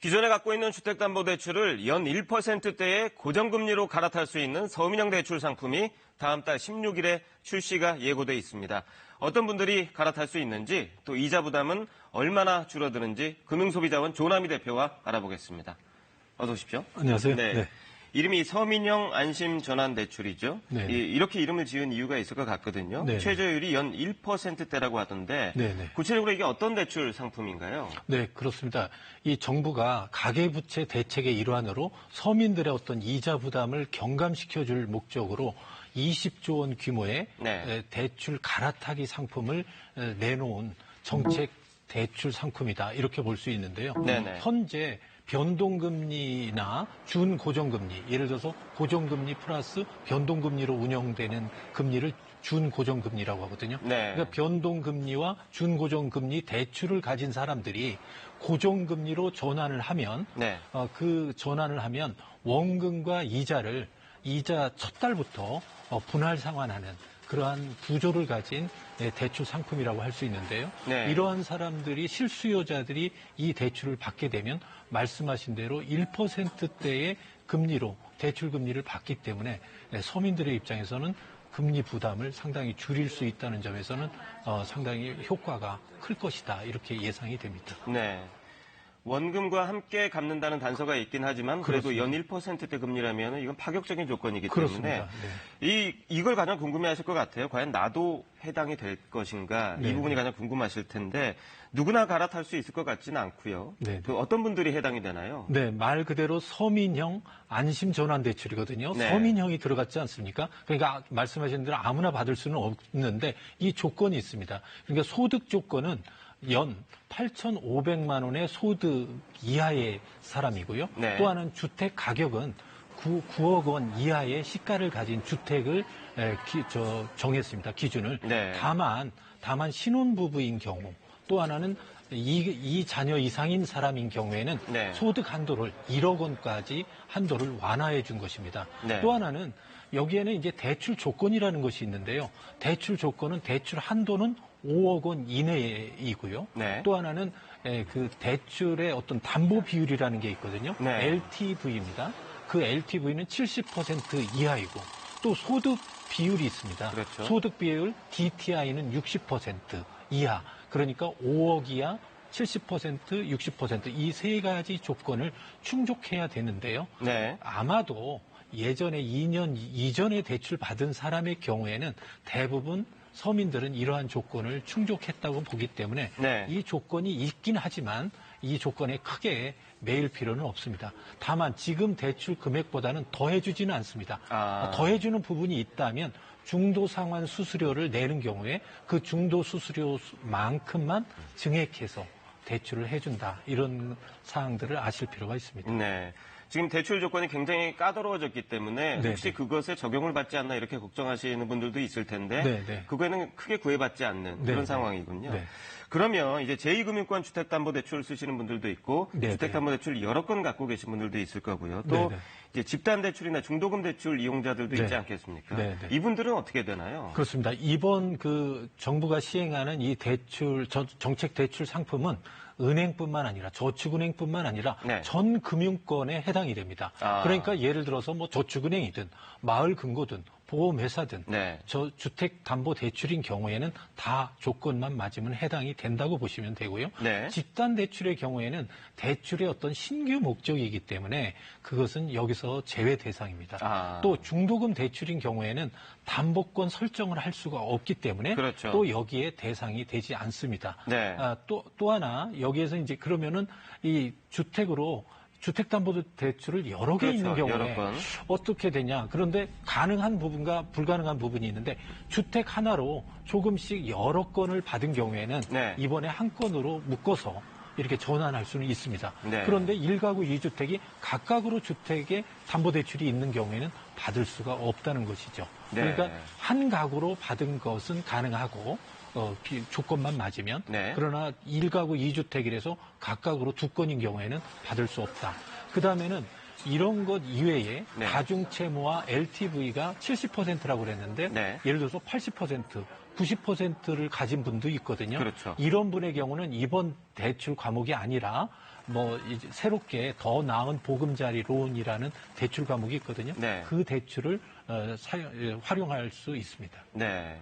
기존에 갖고 있는 주택담보대출을 연 1%대의 고정금리로 갈아탈 수 있는 서민형 대출 상품이 다음 달 16일에 출시가 예고돼 있습니다. 어떤 분들이 갈아탈 수 있는지, 또 이자 부담은 얼마나 줄어드는지 금융소비자원 조남희 대표와 알아보겠습니다. 어서 오십시오. 안녕하세요. 네. 이름이 서민형 안심전환대출이죠. 네. 이렇게 이름을 지은 이유가 있을 것 같거든요. 네. 최저율이 연 1%대라고 하던데 네. 구체적으로 이게 어떤 대출 상품인가요? 네, 그렇습니다. 이 정부가 가계부채 대책의 일환으로 서민들의 어떤 이자 부담을 경감시켜줄 목적으로 20조 원 규모의 대출 갈아타기 상품을 내놓은 정책 대출 상품이다. 이렇게 볼 수 있는데요. 네네. 현재 변동금리나 준고정금리, 예를 들어서 고정금리 플러스 변동금리로 운영되는 금리를 준고정금리라고 하거든요. 네. 그러니까 변동금리와 준고정금리 대출을 가진 사람들이 고정금리로 전환을 하면 그 전환을 하면 원금과 이자 첫 달부터 분할 상환하는 그러한 구조를 가진 대출 상품이라고 할 수 있는데요. 이러한 사람들이 실수요자들이 이 대출을 받게 되면 말씀하신 대로 1%대의 금리로 대출 금리를 받기 때문에 서민들의 입장에서는 금리 부담을 상당히 줄일 수 있다는 점에서는 상당히 효과가 클 것이다 이렇게 예상이 됩니다. 네. 원금과 함께 갚는다는 단서가 있긴 하지만 그래도 연 1%대 금리라면 이건 파격적인 조건이기 때문에 이걸 가장 궁금해하실 것 같아요. 과연 나도 해당이 될 것인가 이 부분이 가장 궁금하실 텐데 누구나 갈아탈 수 있을 것 같지는 않고요. 그 어떤 분들이 해당이 되나요? 네, 말 그대로 서민형 안심전환대출이거든요. 서민형이 들어갔지 않습니까? 그러니까 말씀하신 대로 아무나 받을 수는 없는데 이 조건이 있습니다. 그러니까 소득 조건은 연 8,500만 원의 소득 이하의 사람이고요. 또 하나는 주택 가격은 9억 원 이하의 시가를 가진 주택을 정했습니다. 기준을. 다만 신혼부부인 경우 또 하나는 이 자녀 이상인 사람인 경우에는 소득 한도를 1억 원까지 한도를 완화해 준 것입니다. 또 하나는 여기에는 이제 대출 조건이라는 것이 있는데요. 대출 조건은 대출 한도는 5억 원 이내이고요. 또 하나는 그 대출의 어떤 담보 비율이라는 게 있거든요. LTV입니다. 그 LTV는 70% 이하이고 또 소득 비율이 있습니다. 소득 비율 DTI는 60% 이하. 그러니까 5억 이하 70%, 60% 이 세 가지 조건을 충족해야 되는데요. 아마도 예전에 2년 이전에 대출 받은 사람의 경우에는 대부분 서민들은 이러한 조건을 충족했다고 보기 때문에 이 조건이 있긴 하지만 이 조건에 크게 매일 필요는 없습니다. 다만 지금 대출 금액보다는 더해주지는 않습니다. 더해주는 부분이 있다면 중도 상환 수수료를 내는 경우에 그 중도 수수료만큼만 증액해서 대출을 해준다. 이런 사항들을 아실 필요가 있습니다. 지금 대출 조건이 굉장히 까다로워졌기 때문에 혹시 그것에 적용을 받지 않나 이렇게 걱정하시는 분들도 있을 텐데 그거에는 크게 구애받지 않는 그런 상황이군요. 그러면 이제 제2금융권 주택담보대출 쓰시는 분들도 있고 주택담보대출 여러 건 갖고 계신 분들도 있을 거고요. 또 이제 집단대출이나 중도금 대출 이용자들도 있지 않겠습니까? 이분들은 어떻게 되나요? 그렇습니다. 이번 그 정부가 시행하는 이 정책 대출 상품은 은행뿐만 아니라 저축은행뿐만 아니라 전 금융권에 해당이 됩니다. 그러니까 예를 들어서 뭐 저축은행이든 마을금고든 보험회사든 주택담보대출인 경우에는 다 조건만 맞으면 해당이 된다고 보시면 되고요. 집단대출의 경우에는 대출의 어떤 신규 목적이기 때문에 그것은 여기서 제외 대상입니다. 또 중도금 대출인 경우에는 담보권 설정을 할 수가 없기 때문에 또 여기에 대상이 되지 않습니다. 또 하나 여기에서 이제 그러면은 이 주택담보대출을 여러 개 있는 경우에 어떻게 되냐. 그런데 가능한 부분과 불가능한 부분이 있는데 주택 하나로 조금씩 여러 건을 받은 경우에는 이번에 한 건으로 묶어서 이렇게 전환할 수는 있습니다. 그런데 1가구 2주택이 각각으로 주택에 담보대출이 있는 경우에는 받을 수가 없다는 것이죠. 그러니까 한 가구로 받은 것은 가능하고 조건만 맞으면 그러나 1가구 2주택이라서 각각으로 2건인 경우에는 받을 수 없다. 그다음에는 이런 것 이외에 다중채무와 LTV가 70%라고 그랬는데 예를 들어서 80%, 90%를 가진 분도 있거든요. 그렇죠. 이런 분의 경우는 이번 대출 과목이 아니라 뭐 이제 새롭게 더 나은 보금자리 론이라는 대출 과목이 있거든요. 그 대출을 활용할 수 있습니다. 네.